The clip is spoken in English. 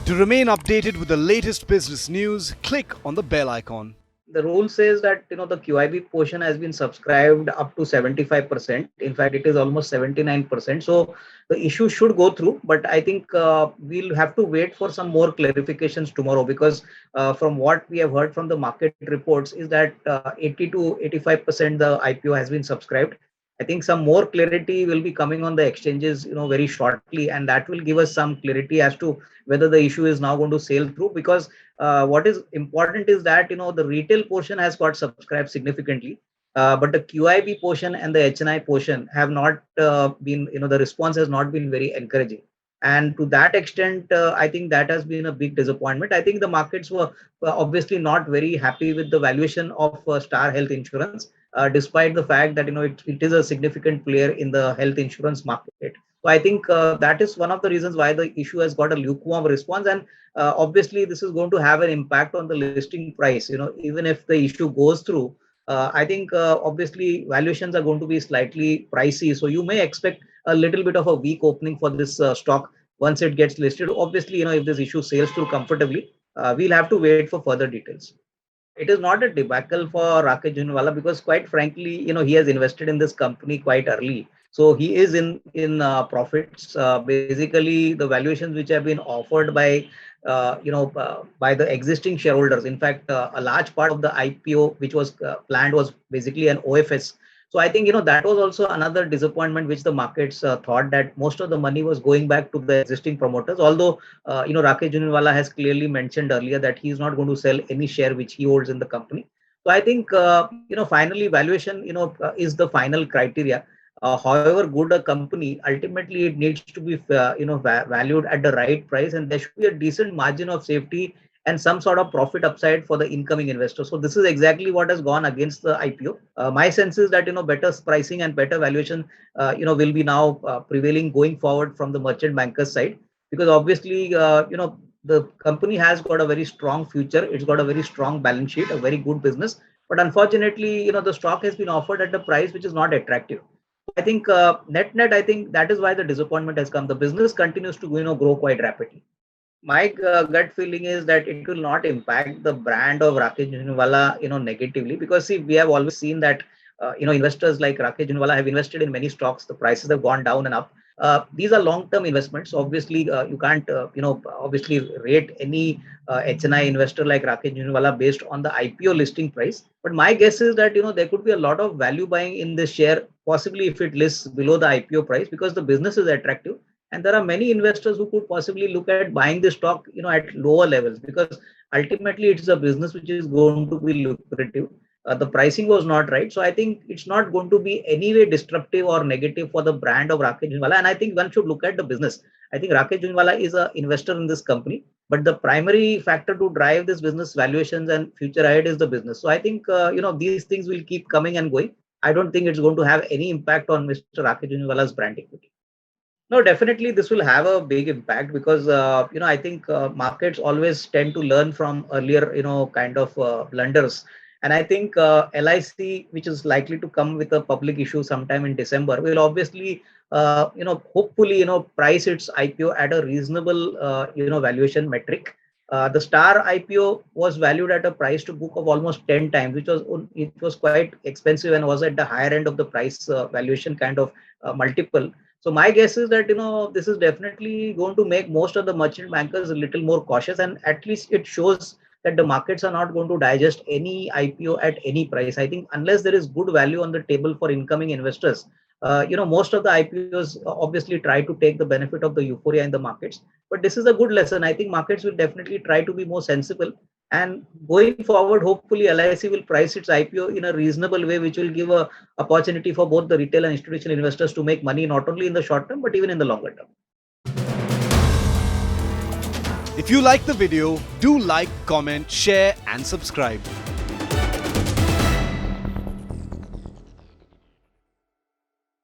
To remain updated with the latest business news, click on the bell icon. The rule says that the QIB portion has been subscribed up to 75%. In fact, it is almost 79%. So the issue should go through, but I think we'll have to wait for some more clarifications tomorrow, because from what we have heard from the market reports is that 80 to 85% the IPO has been subscribed. I think some more clarity will be coming on the exchanges, very shortly, and that will give us some clarity as to whether the issue is now going to sail through. Because what is important is that the retail portion has got subscribed significantly, but the QIB portion and the HNI portion have not been, the response has not been very encouraging. And to that extent, I think that has been a big disappointment. I think the markets were obviously not very happy with the valuation of Star Health Insurance, despite the fact that it is a significant player in the health insurance market. So I think that is one of the reasons why the issue has got a lukewarm response. And obviously this is going to have an impact on the listing price. Even if the issue goes through, I think obviously valuations are going to be slightly pricey, so you may expect a little bit of a weak opening for this stock once it gets listed. Obviously, if this issue sails through comfortably, we'll have to wait for further details. It is not a debacle for Rakesh Jhunwala, because quite frankly, he has invested in this company quite early. So he is in profits. Basically, the valuations which have been offered by the existing shareholders. In fact, a large part of the IPO which was planned was basically an OFS. So I think that was also another disappointment, which the markets thought that most of the money was going back to the existing promoters. Although Rakesh Jhunwala has clearly mentioned earlier that he is not going to sell any share which he holds in the company. So I think finally valuation is the final criteria. However good a company, ultimately it needs to be valued at the right price, and there should be a decent margin of safety and some sort of profit upside for the incoming investor. So this is exactly what has gone against the IPO. My sense is that better pricing and better valuation will be now prevailing going forward from the merchant bankers side, because obviously the company has got a very strong future. It's got a very strong balance sheet, a very good business, but unfortunately the stock has been offered at a price which is not attractive. I think net, I think that is why the disappointment has come. The business continues to grow quite rapidly. My gut feeling is that it will not impact the brand of Rakesh Jhunwala, negatively, because see, we have always seen that investors like Rakesh Jhunwala have invested in many stocks. The prices have gone down and up. These are long-term investments. Obviously, you can't obviously rate any HNI investor like Rakesh Jhunwala based on the IPO listing price. But my guess is that there could be a lot of value buying in this share, possibly if it lists below the IPO price, because the business is attractive. And there are many investors who could possibly look at buying the stock at lower levels, because ultimately it is a business which is going to be lucrative. The pricing was not right. So I think it's not going to be any way disruptive or negative for the brand of Rakesh Jhunwala. And I think one should look at the business. I think Rakesh Jhunwala is an investor in this company, but the primary factor to drive this business valuations and future ahead is the business. So I think these things will keep coming and going. I don't think it's going to have any impact on Mr. Rakesh Jhunwala's brand equity. No, definitely this will have a big impact, because I think markets always tend to learn from earlier kind of blunders. And I think LIC, which is likely to come with a public issue sometime in December, will obviously hopefully price its IPO at a reasonable valuation metric. The Star IPO was valued at a price to book of almost 10 times, which was quite expensive and was at the higher end of the price valuation kind of multiple. So my guess is that this is definitely going to make most of the merchant bankers a little more cautious, and at least it shows that the markets are not going to digest any IPO at any price. I think unless there is good value on the table for incoming investors, most of the IPOs obviously try to take the benefit of the euphoria in the markets. But this is a good lesson. I think markets will definitely try to be more sensible. And going forward, hopefully LIC will price its IPO in a reasonable way, which will give a opportunity for both the retail and institutional investors to make money, not only in the short term, but even in the longer term. If you like the video, do like, comment, share and subscribe.